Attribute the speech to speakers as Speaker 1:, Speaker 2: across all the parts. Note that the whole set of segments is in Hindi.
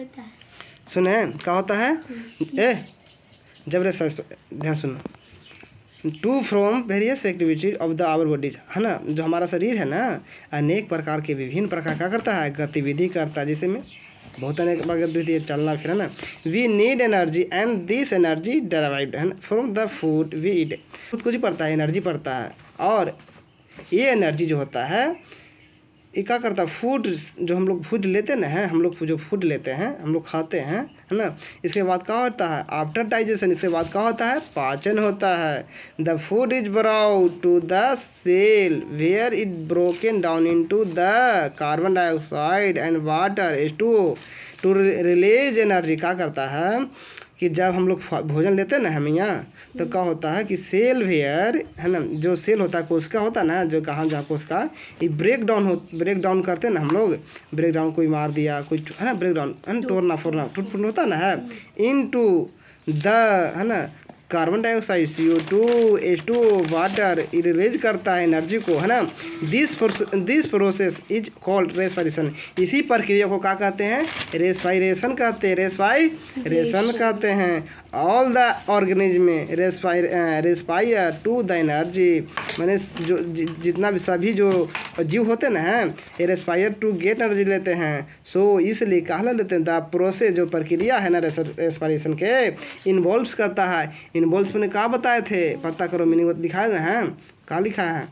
Speaker 1: होता है।
Speaker 2: सुने क्या होता है ए जब रे ध्यान सुनो। To from various activities of the our bodies है ना, जो हमारा शरीर है ना अनेक प्रकार के विभिन्न प्रकार क्या करता है, गतिविधि करता है, जिसे में बहुत अनेक गतिविधि चलना फिर है ना। We need energy and this energy derived है from the food we eat. खुद कुछ ही पड़ता है, एनर्जी पड़ता है, और ये एनर्जी जो होता है ये क्या करता है, फूड जो हम लोग फूड लेते ना हैं, हम लोग जो फूड लेते हैं हम लोग खाते हैं है ना, इसके बाद क्या होता है आफ्टर डाइजेशन, इसके बाद क्या होता है पाचन होता है। The food is brought to the cell where it broken down into the carbon dioxide and water to release energy. क्या करता है कि जब हम लोग भोजन लेते हैं ना हम यहाँ, तो क्या होता है कि सेल वेयर है ना, जो सेल होता है कोशिका होता है ना, जो कहाँ जहाँ कोशिका ये ब्रेक डाउन करते हैं ना हम लोग, ब्रेक डाउन कोई मार दिया कोई है ना, ब्रेक डाउन है ना, तोड़ना फोड़ना टूट फूट होता ना है, इनटू द है ना carbon dioxide CO2 H2 water release करता है एनर्जी को है ना। This process is called respiration. इसी प्रक्रिया को क्या कहते हैं, रेस्पिरेशन कहते हैं, रेस्पिरेशन कहते हैं। ऑल द ऑर्गेनिज्म में रेस्पायर टू द एनर्जी, मैंने जो जितना भी सभी जो जीव होते ना हैं ये रेस्पायर टू गेट एनर्जी लेते हैं। सो इसलिए कहला लेते हैं द प्रोसेस, जो प्रक्रिया है ना रेस्पिरेशन के इन्वॉल्व्स करता है। इन्वॉल्व्स मैंने कहाँ बताए थे, पता करो मीनिंग दिखाए ना हैं, कहाँ लिखा है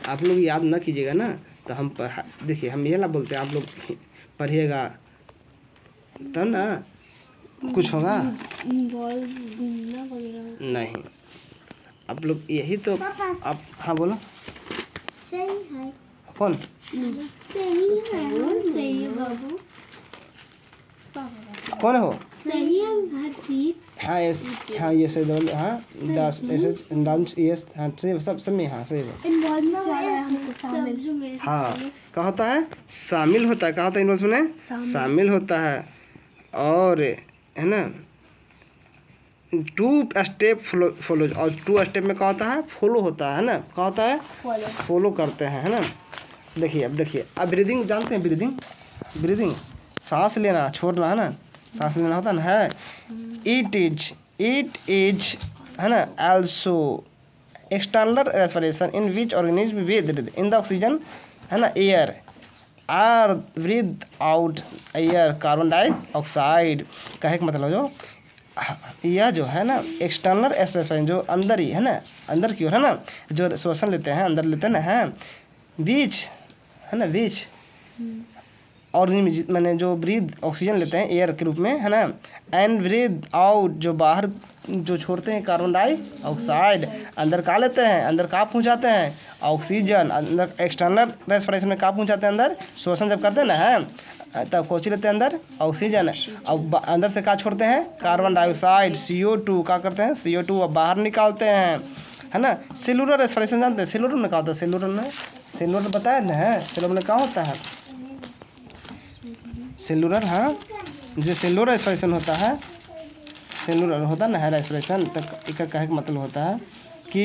Speaker 2: आप लोग याद ना कीजिएगा ना तो हम देखिए हम ये ना बोलते हैं, आप लोग पढ़िएगा तब ना कुछ होगा नहीं। आप लोग यही तो आप हाँ बोलो
Speaker 1: सही है
Speaker 2: कौन
Speaker 1: सही है बाबू
Speaker 2: कौन हो
Speaker 1: सही है हर्षित।
Speaker 2: हाँ यस हाँ ये सही बोल हाँ डांस ऐसे डांस यस हाँ सही सब में हाँ सही हाँ क्या होता है शामिल होता है, क्या होता है इन्वॉल्व में शामिल होता है। और है ना 2 स्टेप फॉलो, और 2 स्टेप में क्या होता है फॉलो होता है ना, क्या होता है फॉलो करते हैं है ना। देखिए अब देखिए अब ब्रीदिंग जानते हैं, ब्रीदिंग सांस लेना छोड़ना है ना, सांस लेना होता है ना है। इट इज है ना also external respiration in which organism breathe in the oxygen है ना air or breathe out air carbon dioxide. कहे का मतलब जो यह जो है ना एक्सटर्नल रेस्पिरेशन जो अंदर ही है ना, अंदर की ओर है ना, जो श्वसन लेते हैं अंदर लेते हैं ना है, बीच है ना बीच और मैंने जो ब्रीद ऑक्सीजन लेते हैं एयर के रूप में है ना, एंड ब्रीद आउट जो बाहर जो छोड़ते हैं कार्बन डाइऑक्साइड, अंदर का लेते हैं अंदर का पहुंचाते हैं ऑक्सीजन, अंदर एक्सटर्नल रेस्पिरेशन में का पहुंचाते हैं अंदर श्वसन जब करते हैं ना है तब कोची लेते हैं अंदर ऑक्सीजन, और अंदर से का छोड़ते हैं कार्बन डाइऑक्साइड CO2 का करते हैं CO2 अब बाहर निकालते हैं है ना। सेलुलर रेस्पिरेशन जानते हैं, सेलुलर में क्या होता है, सेलुलर बताया ना है, सेलुलर में क्या होता है सेलुलर हाँ जो सेलुलर रेस्पिरेशन होता है, सेलुलर होता है ना है रेस्पिरेशन, तो इसका कहे का मतलब होता है कि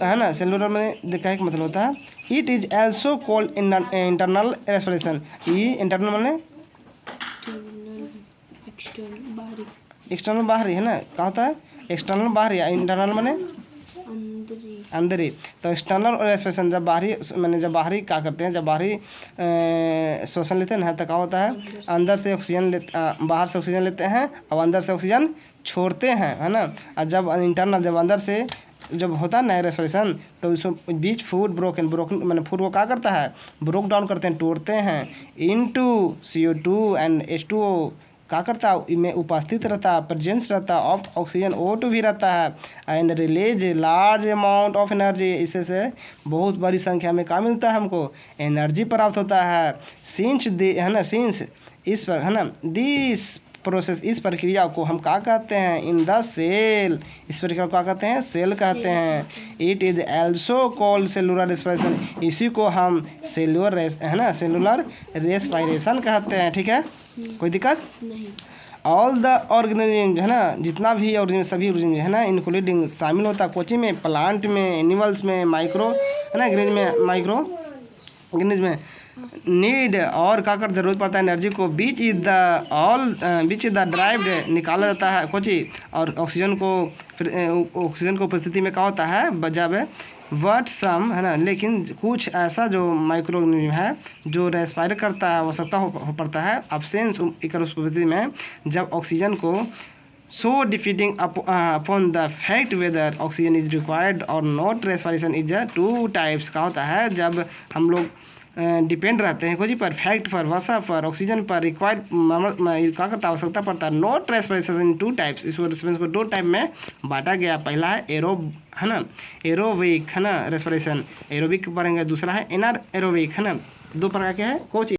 Speaker 2: है ना सेलुलर में कहे का मतलब होता है it is also called internal respiration. ये इंटरनल माने एक्सटर्नल बाहरी है ना, क्या होता है एक्सटर्नल बाहरी, इंटरनल माने अंदर ही। तो एक्सटर्नल रेस्पिरेशन जब बाहरी मैंने जब बाहरी क्या करते हैं, जब बाहरी श्वसन लेते हैं ना तो क्या होता है अंदर से ऑक्सीजन बाहर से ऑक्सीजन लेते हैं और अंदर से ऑक्सीजन छोड़ते हैं है ना। और जब इंटरनल जब अंदर से जब होता है ना रेस्पिरेशन तो उसमें बीच फूड ब्रोकन मैंने फूड को क्या करता है ब्रोक डाउन करते हैं, तोड़ते हैं इनटू CO2 एंड H2O क्या करता है इनमें उपस्थित रहता है, प्रेजेंस रहता है ऑफ ऑक्सीजन O2 भी रहता है, and release large amount of energy. इससे से बहुत बड़ी संख्या में क्या मिलता है हमको एनर्जी प्राप्त होता है। सिंस है ना सिंस इस पर है ना दिस प्रोसेस इस प्रक्रिया को हम क्या कहते हैं इन द सेल, इस प्रक्रिया को क्या कहते हैं सेल कहते हैं। It is also called cellular respiration, इसी को हम सेलुलर है ना सेलुलर रेस्पिरेशन कहते हैं। ठीक है कोई दिक्कत
Speaker 1: नहीं।
Speaker 2: ऑल द ऑर्गेनिज्म है ना जितना भी ऑर्गेनिज्म सभी ऑर्गेनिज्म है ना इंक्लूडिंग शामिल होता है कोची में प्लांट में एनिमल्स में माइक्रो है ना ऑर्गेनिज्म में माइक्रो ऑर्गेनिज्म में नीड और का कर जरूरत पड़ता है एनर्जी को बीच इज द ड्राइव निकाला जाता है कोची और ऑक्सीजन को उपस्थिति में क्या होता है जब वट सम है ना, लेकिन कुछ ऐसा जो माइक्रोऑर्गेनिज्म है जो रेस्पायर करता है आवश्यकता हो पड़ता है अब्सेंस इकर उपस्थिति में जब ऑक्सीजन को so defeating upon the fact whether oxygen is required और not respiration is two types का होता है जब हम लोग डिपेंड रहते हैं कोई पर फैक्ट पर वसा पर ऑक्सीजन पर रिक्वायर्ड क्या करता आवश्यकता पड़ता है not respiration in two types. इसको रेस्पिरेशन को दो टाइप में बांटा गया, पहला है एरोब है ना एरोबिक है ना रेस्पिरेशन एरोबिक पढ़ेंगे, दूसरा है एनर एरोबिक है ना, दो प्रकार के हैं कोच